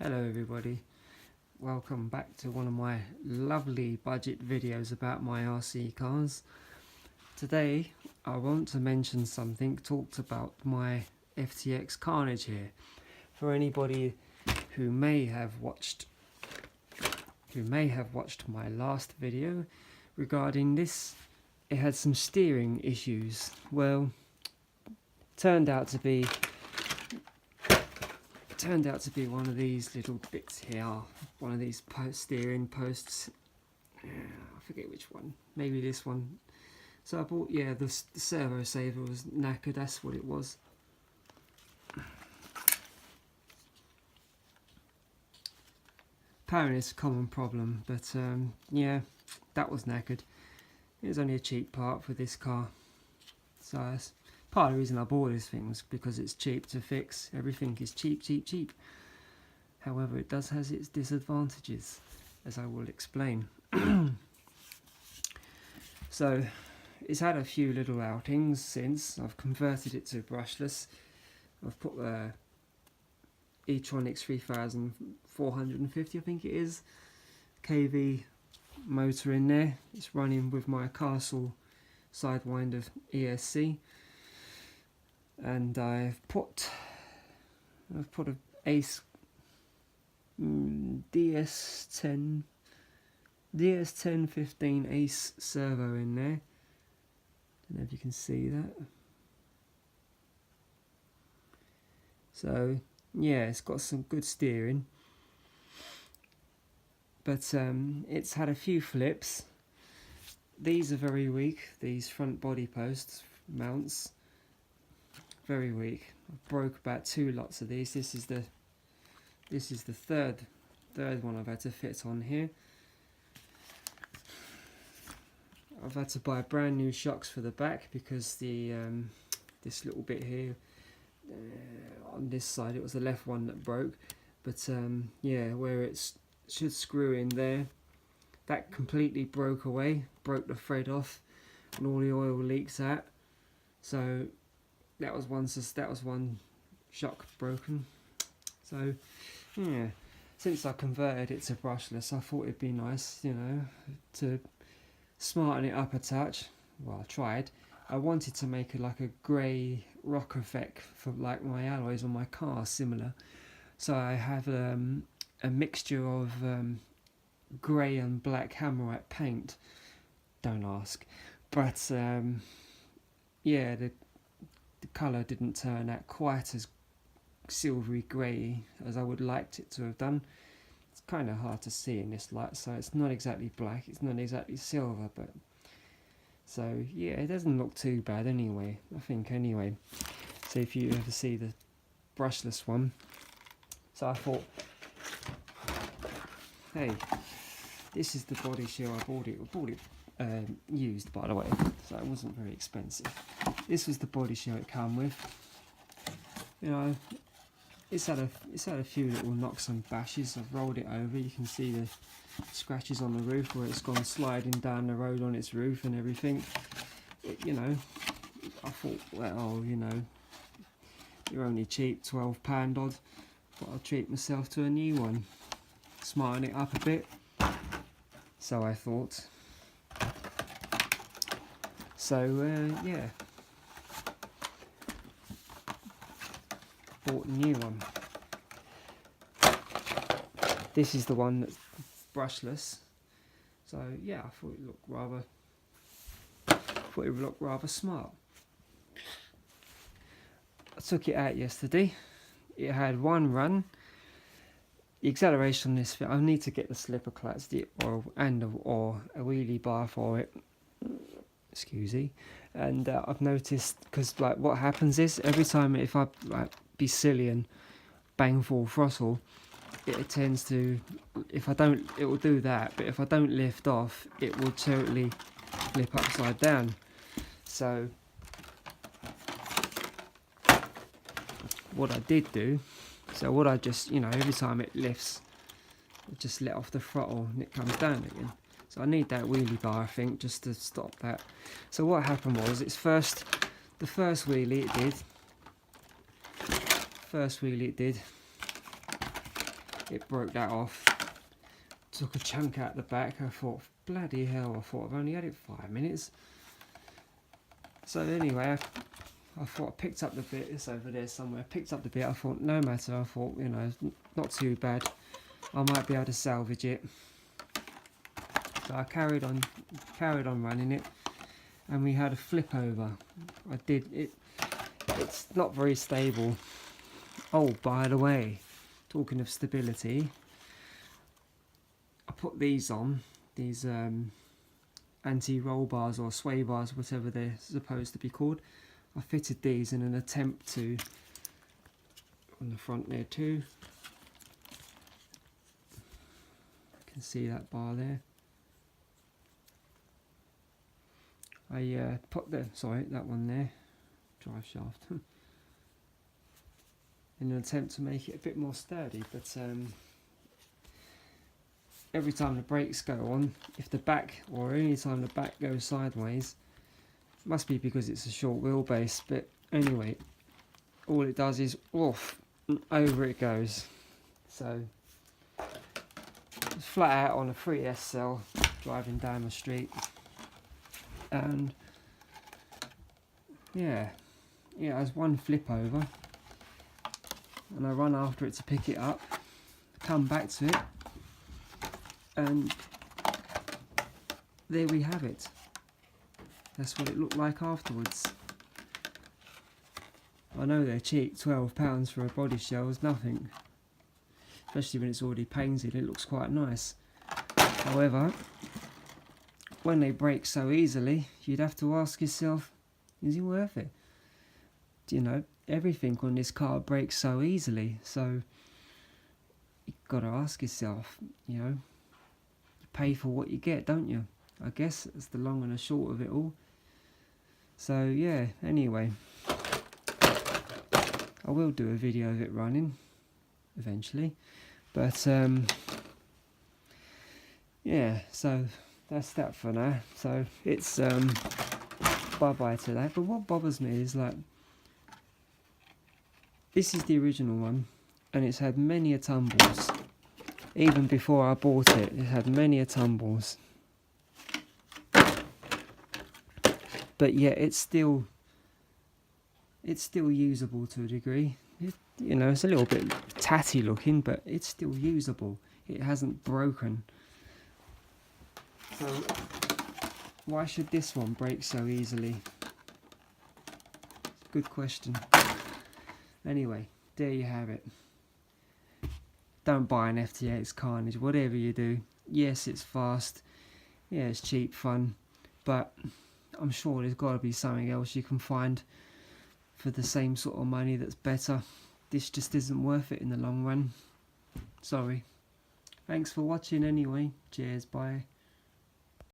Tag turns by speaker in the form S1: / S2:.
S1: Hello everybody, welcome back to one of my lovely budget videos about my RC cars. Today I want to mention something, talked about my FTX Carnage here. For anybody who may have watched my last video regarding this, it had some steering issues. Well, turned out to be one of these little bits here, one of these steering posts. I forget which one, maybe this one. So I bought, the servo saver was knackered, that's what it was. Apparently it's a common problem, but yeah, that was knackered. It was only a cheap part for this car. So that's part of the reason I bought this thing, was because it's cheap to fix. Everything is cheap. However, it does have its disadvantages, as I will explain. So it's had a few little outings since. I've converted it to brushless. I've put the e-tronics 3450, I think it is, kV motor in there. It's running with my Castle Sidewinder ESC. And I've put a Ace DS1015 Ace servo in there. Don't know if you can see that. So yeah, it's got some good steering, but it's had a few flips. These are very weak. These front body posts mounts, very weak. I broke about 2 lots of these. This is the third one I've had to fit on here. I've had to buy brand new shocks for the back because the this little bit here on this side, it was the left one that broke, but yeah, where it should screw in there, that completely broke away, broke the thread off, and all the oil leaks out. So that was one shock broken. So yeah, since I converted it to brushless, I thought it'd be nice, to smarten it up a touch. Well, I tried. I wanted to make like a grey rock effect for like my alloys on my car, similar. So I have a mixture of grey and black hammerite paint. Don't ask. But yeah, the colour didn't turn out quite as silvery grey as I would liked it to have done. It's kind of hard to see in this light, so it's not exactly black, it's not exactly silver, but so yeah, it doesn't look too bad anyway, I think, anyway. So if you ever see the brushless one, so I thought, hey, this is the body shell. I bought it used, by the way, so it wasn't very expensive. This was the body shell it came with. It's had a few little knocks and bashes. I've rolled it over. You can see the scratches on the roof where it's gone sliding down the road on its roof and everything. I thought, well, you're only cheap, £12 odd, but I'll treat myself to a new one, smarten it up a bit. So I thought. So yeah, bought a new one. This is the one that's brushless. So yeah, I thought it looked rather smart. I took it out yesterday. It had one run. The acceleration on this thing, I need to get the slipper clutch or a wheelie bar for it. Excuse me. And I've noticed, because like what happens is, every time if I be silly and bang full throttle, it tends to, if I don't, it will do that, but if I don't lift off, it will totally flip upside down. So what I did do, I just, every time it lifts, I just let off the throttle and it comes down again. So I need that wheelie bar, I think, just to stop that. So what happened was, the first wheelie it did, it broke that off. Took a chunk out the back. I thought, bloody hell, I thought I've only had it 5 minutes. So anyway, I thought I picked up the bit. It's over there somewhere. I picked up the bit. I thought, no matter. I thought, you know, not too bad. I might be able to salvage it. So I carried on running it, and we had a flip over. I did it. It's not very stable. Oh, by the way, talking of stability, I put these on, these anti-roll bars or sway bars, whatever they're supposed to be called. I fitted these in an attempt to, on the front there too. You can see that bar there. I put that one there, drive shaft, in an attempt to make it a bit more sturdy, but every time the brakes go on, if the back, or any time the back goes sideways, must be because it's a short wheelbase, but anyway, all it does is oof, over it goes. So it's flat out on a 3S cell driving down the street, and yeah, there's one flip over, and I run after it to pick it up, come back to it, and there we have it. That's what it looked like afterwards. I know they're cheap, £12 for a body shell is nothing, especially when it's already painted. It looks quite nice. However, when they break so easily, you'd have to ask yourself, is it worth it? You know, everything on this car breaks so easily, so you've got to ask yourself, you know, you pay for what you get, don't you? I guess that's the long and the short of it all. So yeah, anyway, I will do a video of it running eventually, but yeah, so that's that for now. So it's bye bye to that. But what bothers me is, like, this is the original one, and it's had many a tumbles. Even before I bought it, it had many a tumbles. But yeah, it's still usable to a degree. You know, it's a little bit tatty looking, but it's still usable. It hasn't broken. So why should this one break so easily? Good question. Anyway, there you have it. Don't buy an FTX Carnage, whatever you do. Yes, it's fast. Yeah, it's cheap fun. But I'm sure there's got to be something else you can find for the same sort of money that's better. This just isn't worth it in the long run. Sorry. Thanks for watching anyway. Cheers, bye.